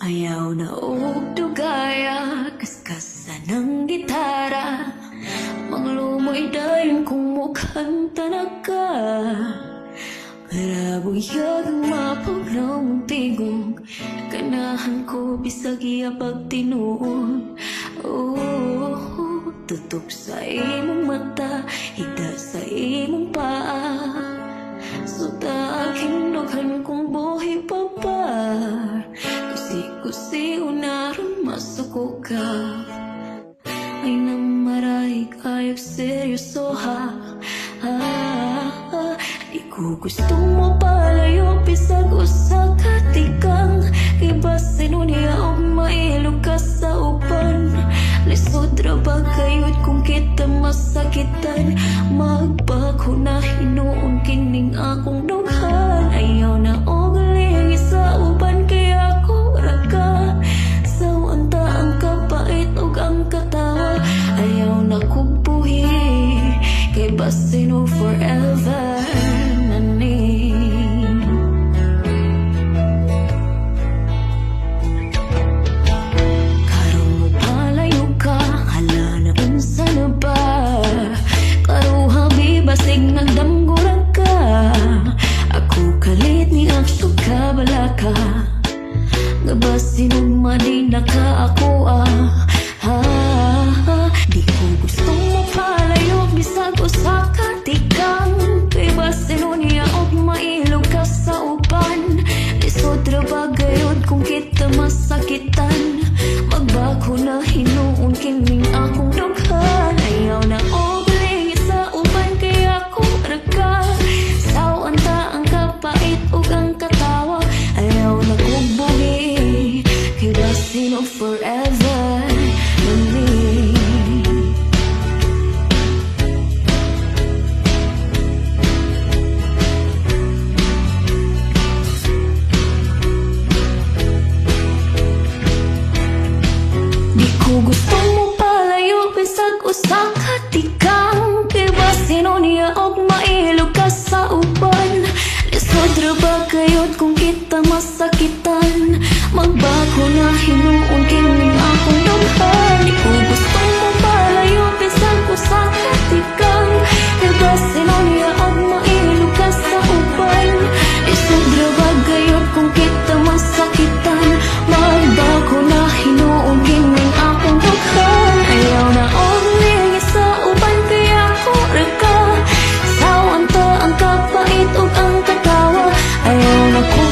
Ayaw na og dugaya, kaskasan ng gitara, manglumoy dayon kung mukhang tanaga. Karabuyag ang mapulaw mong tigong, ganahan ko bisag iya pagtinuon. Tutok sa imong mata, higda sa imong paa, suta aking dughan kung buhi pa ba. Kusi unaron masuko ka, ay nang maray kayag seryoso ha. Di ko gusto mo palayo bisag usa ka tikang, ibasin niya og mailog ka sa uban. Lisod ra ba kayod kung kita masakitan, magbago na hinuon kining akong dughan. Ayaw na og lingi sa uban kaya ako raga, sawan ta ang kapait ug ang katawa. Ayaw na kog buhi kay basin o forever nani. Karong mo palayo ka, hala na unsa na ba? Karuha basig nagdamgurag ka, ako kalit ni aksyon ka balaka, gabasin og madina ka ako Di ko gusto mo palayo bisag usa ka tikang, kay basin niya og mailog ka sa uban. Lisod ra ba gayud kung kita masakitan, magbago na hinuon kining akong dughan. Ayaw na og lingi sa uban kaya ako raga, sawan ta ang kapait ug ang katawa. Ayaw na kog buhi kay basin og forever nani. Gusto mo palayo bisag usa ka tikang, kay basin niya og mailog ka sa uban. Lisod ra ba kayod kung kita masakitan, magbago na hinuon kining akong dughan. Di ko gusto mo palayo bisag usa ka tikang, kay basin niya og mailog ka sa uban. Lisod ra ba kayod kung kita masakitan, magbago na hinuon kining akong dughan. Ayaw na og lingi sa uban kaya ako raga, sawan ta ang kapait ug ang katawa. Ayaw na kong